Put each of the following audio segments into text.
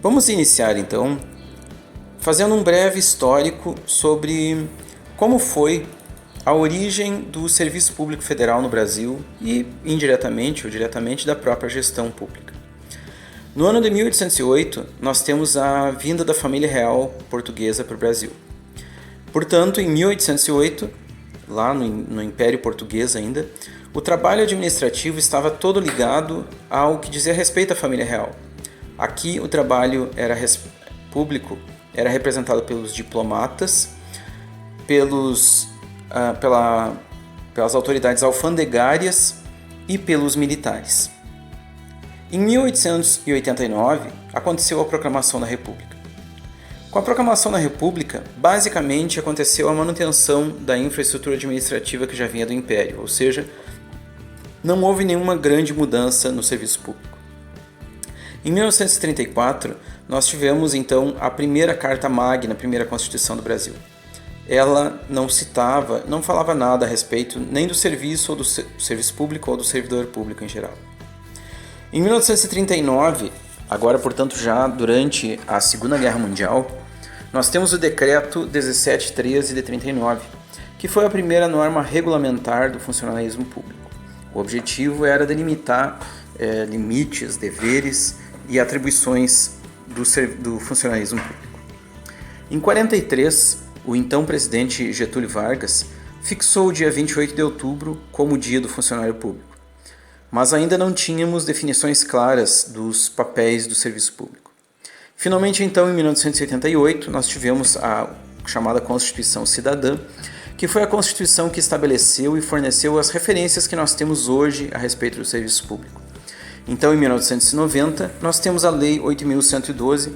Vamos iniciar então fazendo um breve histórico sobre como foi a origem do Serviço Público Federal no Brasil e, indiretamente ou diretamente, da própria gestão pública. No ano de 1808, nós temos a vinda da família real portuguesa para o Brasil. Portanto, em 1808, lá no Império Português ainda, o trabalho administrativo estava todo ligado ao que dizia respeito à família real. Aqui o trabalho público era representado pelos diplomatas, pelas autoridades alfandegárias e pelos militares. Em 1889, aconteceu a Proclamação da República. Com a Proclamação da República, basicamente aconteceu a manutenção da infraestrutura administrativa que já vinha do Império, ou seja, não houve nenhuma grande mudança no serviço público. Em 1934, nós tivemos então a primeira Carta Magna, a primeira Constituição do Brasil. Ela não falava nada a respeito nem do serviço ou do serviço público ou do servidor público em geral. Em 1939, agora portanto já durante a Segunda Guerra Mundial, nós temos o Decreto 1713 de 39, que foi a primeira norma regulamentar do funcionalismo público. O objetivo era delimitar limites, deveres e atribuições do funcionalismo público. Em 43, o então presidente Getúlio Vargas fixou o dia 28 de outubro como o Dia do Funcionário Público, mas ainda não tínhamos definições claras dos papéis do serviço público. Finalmente, então, em 1988, nós tivemos a chamada Constituição Cidadã, que foi a Constituição que estabeleceu e forneceu as referências que nós temos hoje a respeito do serviço público. Então, em 1990, nós temos a Lei 8.112,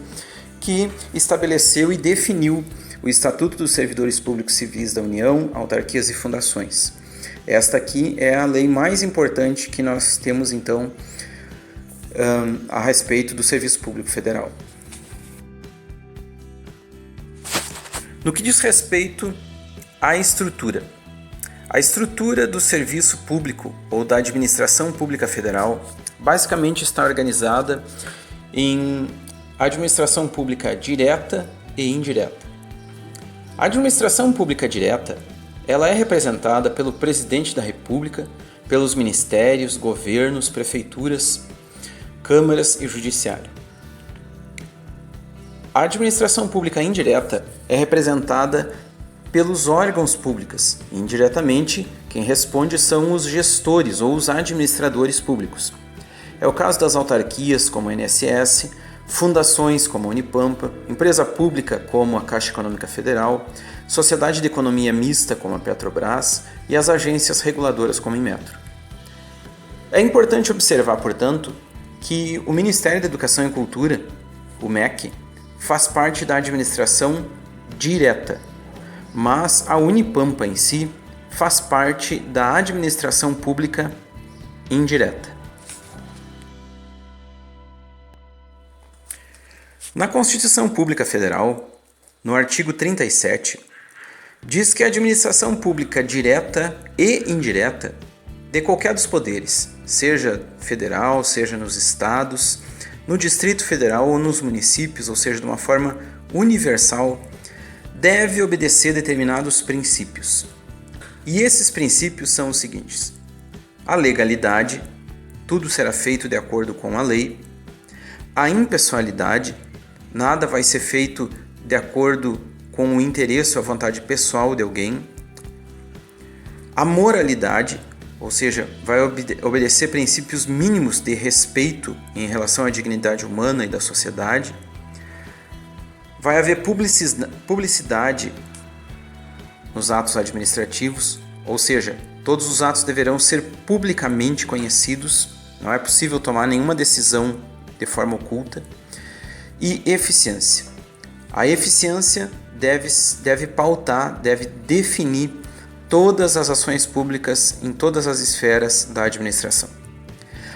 que estabeleceu e definiu o Estatuto dos Servidores Públicos Civis da União, autarquias e fundações. Esta aqui é a lei mais importante que nós temos, então, a respeito do Serviço Público Federal. No que diz respeito à estrutura. A estrutura do serviço público ou da administração pública federal basicamente está organizada em administração pública direta e indireta. A administração pública direta, ela é representada pelo Presidente da República, pelos ministérios, governos, prefeituras, câmaras e judiciário. A administração pública indireta é representada pelos órgãos públicos. Indiretamente, quem responde são os gestores ou os administradores públicos. É o caso das autarquias, como a INSS, fundações, como a Unipampa, empresa pública, como a Caixa Econômica Federal, sociedade de economia mista, como a Petrobras, e as agências reguladoras, como a Inmetro. É importante observar, portanto, que o Ministério da Educação e Cultura, o MEC, faz parte da administração direta, mas a Unipampa em si faz parte da administração pública indireta. Na Constituição Pública Federal, no artigo 37, diz que a administração pública direta e indireta de qualquer dos poderes, seja federal, seja nos estados, no Distrito Federal ou nos municípios, ou seja, de uma forma universal, deve obedecer determinados princípios. E esses princípios são os seguintes: a legalidade, tudo será feito de acordo com a lei; a impessoalidade, nada vai ser feito de acordo com o interesse ou a vontade pessoal de alguém; a moralidade, ou seja, vai obedecer princípios mínimos de respeito em relação à dignidade humana e da sociedade; vai haver publicidade nos atos administrativos, ou seja, todos os atos deverão ser publicamente conhecidos, não é possível tomar nenhuma decisão de forma oculta; e eficiência. A eficiência deve pautar, deve definir todas as ações públicas em todas as esferas da administração.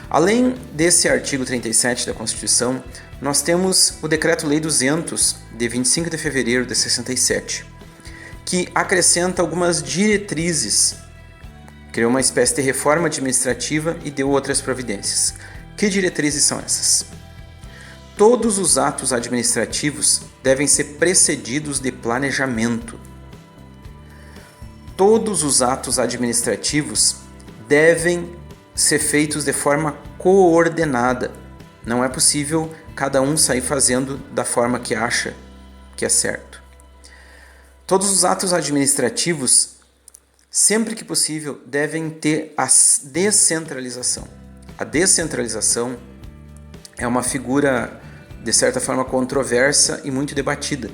Além desse artigo 37 da Constituição, nós temos o Decreto-Lei 200, de 25 de fevereiro de 67, que acrescenta algumas diretrizes, criou uma espécie de reforma administrativa e deu outras providências. Que diretrizes são essas? Todos os atos administrativos devem ser precedidos de planejamento. Todos os atos administrativos devem ser feitos de forma coordenada. Não é possível cada um sair fazendo da forma que acha que é certo. Todos os atos administrativos, sempre que possível, devem ter a descentralização. A descentralização é uma figura, de certa forma, controversa e muito debatida.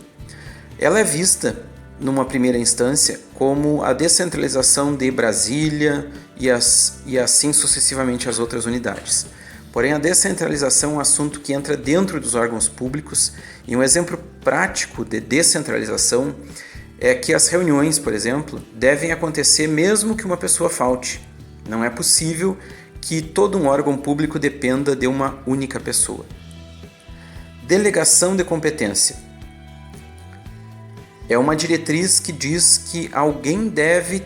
Ela é vista, numa primeira instância, como a descentralização de Brasília e assim sucessivamente as outras unidades. Porém, a descentralização é um assunto que entra dentro dos órgãos públicos e um exemplo prático de descentralização é que as reuniões, por exemplo, devem acontecer mesmo que uma pessoa falte. Não é possível que todo um órgão público dependa de uma única pessoa. Delegação de competência. É uma diretriz que diz que alguém deve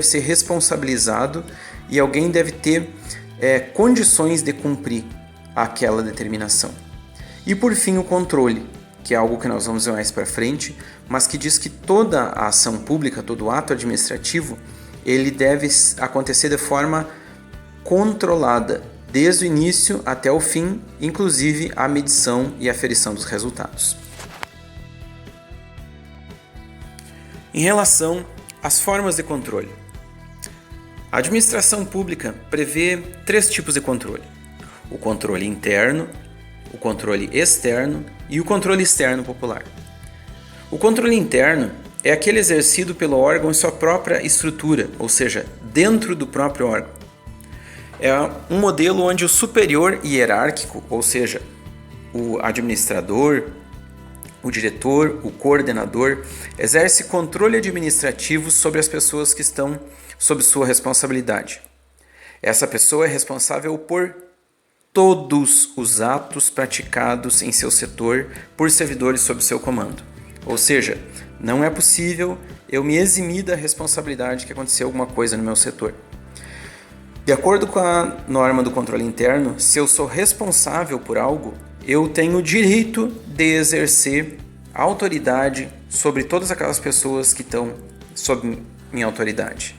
ser responsabilizado e alguém deve ter condições de cumprir aquela determinação. E por fim, o controle, que é algo que nós vamos ver mais para frente, mas que diz que toda a ação pública, todo ato administrativo, ele deve acontecer de forma controlada, desde o início até o fim, inclusive a medição e aferição dos resultados. Em relação às formas de controle, a administração pública prevê 3 tipos de controle: o controle interno, o controle externo e o controle externo popular. O controle interno é aquele exercido pelo órgão em sua própria estrutura, ou seja, dentro do próprio órgão. É um modelo onde o superior hierárquico, ou seja, o administrador, o diretor, o coordenador, exerce controle administrativo sobre as pessoas que estão sob sua responsabilidade. Essa pessoa é responsável por todos os atos praticados em seu setor por servidores sob seu comando. Ou seja, não é possível eu me eximir da responsabilidade que aconteceu alguma coisa no meu setor. De acordo com a norma do controle interno, se eu sou responsável por algo, eu tenho o direito de exercer autoridade sobre todas aquelas pessoas que estão sob minha autoridade.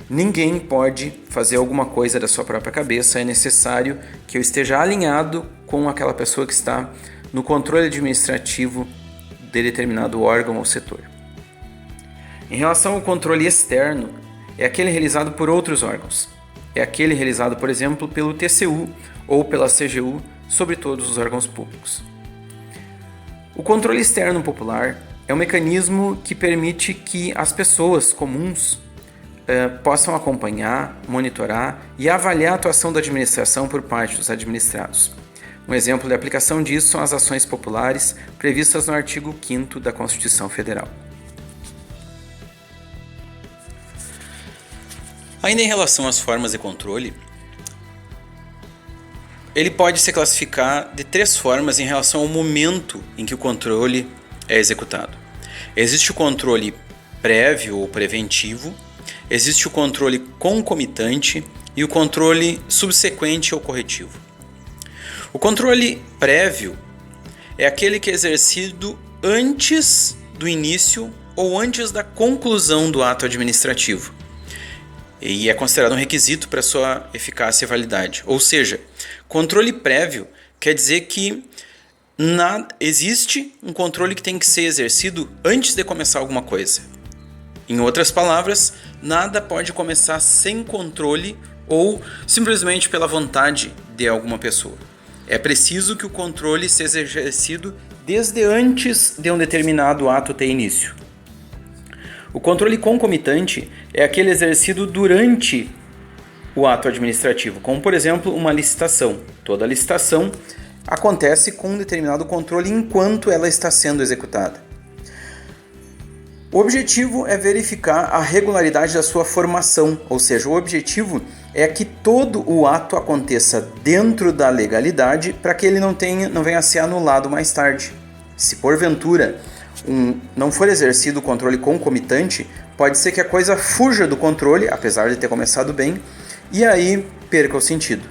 Ninguém pode fazer alguma coisa da sua própria cabeça, é necessário que eu esteja alinhado com aquela pessoa que está no controle administrativo de determinado órgão ou setor. Em relação ao controle externo, é aquele realizado por outros órgãos. É aquele realizado, por exemplo, pelo TCU ou pela CGU sobre todos os órgãos públicos. O controle externo popular é um mecanismo que permite que as pessoas comuns possam acompanhar, monitorar e avaliar a atuação da administração por parte dos administrados. Um exemplo de aplicação disso são as ações populares previstas no artigo 5º da Constituição Federal. Ainda em relação às formas de controle, ele pode se classificar de 3 formas em relação ao momento em que o controle é executado. Existe o controle prévio ou preventivo, existe o controle concomitante e o controle subsequente ou corretivo. O controle prévio é aquele que é exercido antes do início ou antes da conclusão do ato administrativo e é considerado um requisito para sua eficácia e validade. Ou seja, controle prévio quer dizer que existe um controle que tem que ser exercido antes de começar alguma coisa. Em outras palavras, nada pode começar sem controle ou simplesmente pela vontade de alguma pessoa. É preciso que o controle seja exercido desde antes de um determinado ato ter início. O controle concomitante é aquele exercido durante o ato administrativo, como por exemplo uma licitação. Toda licitação acontece com um determinado controle enquanto ela está sendo executada. O objetivo é verificar a regularidade da sua formação, ou seja, o objetivo é que todo o ato aconteça dentro da legalidade para que ele não venha a ser anulado mais tarde. Se porventura não for exercido o controle concomitante, pode ser que a coisa fuja do controle, apesar de ter começado bem, e aí perca o sentido.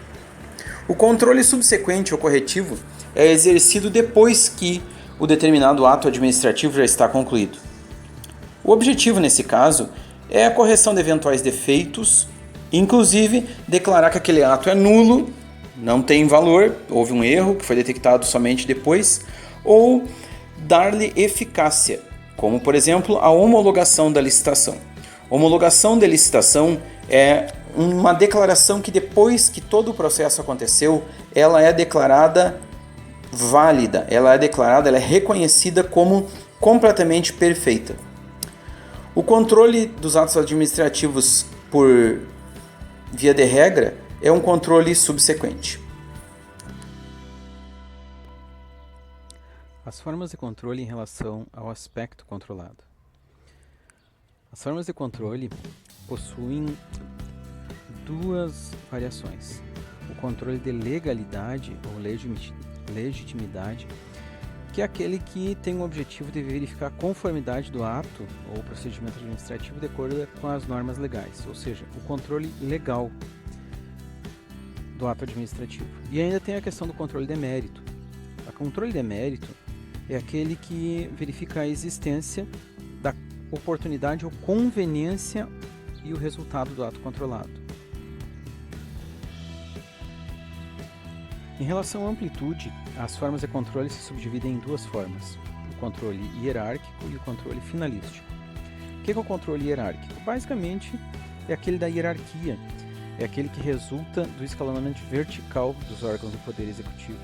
O controle subsequente ou corretivo é exercido depois que o determinado ato administrativo já está concluído. O objetivo, nesse caso, é a correção de eventuais defeitos, inclusive declarar que aquele ato é nulo, não tem valor, houve um erro que foi detectado somente depois, ou dar-lhe eficácia, como, por exemplo, a homologação da licitação. Homologação de licitação é uma declaração que depois que todo o processo aconteceu, ela é declarada válida, ela é reconhecida como completamente perfeita. O controle dos atos administrativos por via de regra é um controle subsequente. As formas de controle em relação ao aspecto controlado. As formas de controle possuem duas variações: o controle de legalidade ou legitimidade, que é aquele que tem o objetivo de verificar a conformidade do ato ou procedimento administrativo de acordo com as normas legais, ou seja, o controle legal do ato administrativo. E ainda tem a questão do controle de mérito. O controle de mérito é aquele que verifica a existência da oportunidade ou conveniência e o resultado do ato controlado. Em relação à amplitude, as formas de controle se subdividem em duas formas: o controle hierárquico e o controle finalístico. O que é o controle hierárquico? Basicamente, é aquele da hierarquia, é aquele que resulta do escalonamento vertical dos órgãos do Poder Executivo.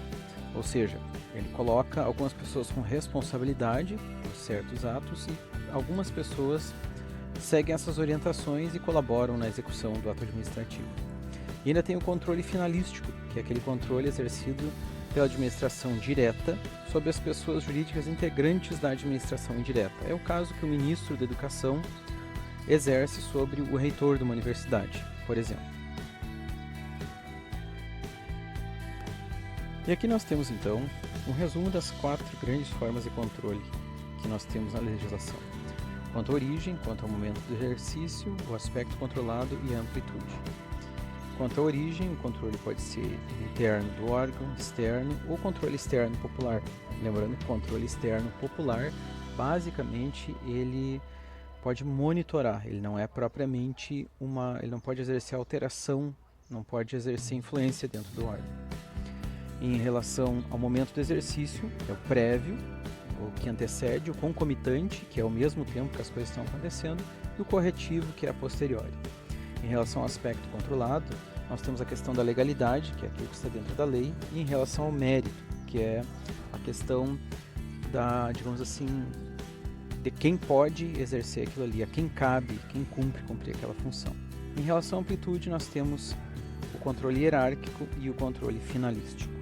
Ou seja, ele coloca algumas pessoas com responsabilidade por certos atos e algumas pessoas seguem essas orientações e colaboram na execução do ato administrativo. E ainda tem o controle finalístico, que é aquele controle exercido pela administração direta sobre as pessoas jurídicas integrantes da administração indireta. É o caso que o ministro da Educação exerce sobre o reitor de uma universidade, por exemplo. E aqui nós temos então um resumo das 4 grandes formas de controle que nós temos na legislação: quanto à origem, quanto ao momento do exercício, o aspecto controlado e a amplitude. Quanto à origem, o controle pode ser interno do órgão, externo ou controle externo popular. Lembrando que o controle externo popular, basicamente, ele pode monitorar, ele não é propriamente ele não pode exercer alteração, não pode exercer influência dentro do órgão. Em relação ao momento do exercício, é o prévio, o que antecede, o concomitante, que é ao mesmo tempo que as coisas estão acontecendo, e o corretivo, que é a posteriori. Em relação ao aspecto controlado, nós temos a questão da legalidade, que é aquilo que está dentro da lei, e em relação ao mérito, que é a questão da, digamos assim, de quem pode exercer aquilo ali, a quem cabe, quem cumprir aquela função. Em relação à amplitude, nós temos o controle hierárquico e o controle finalístico.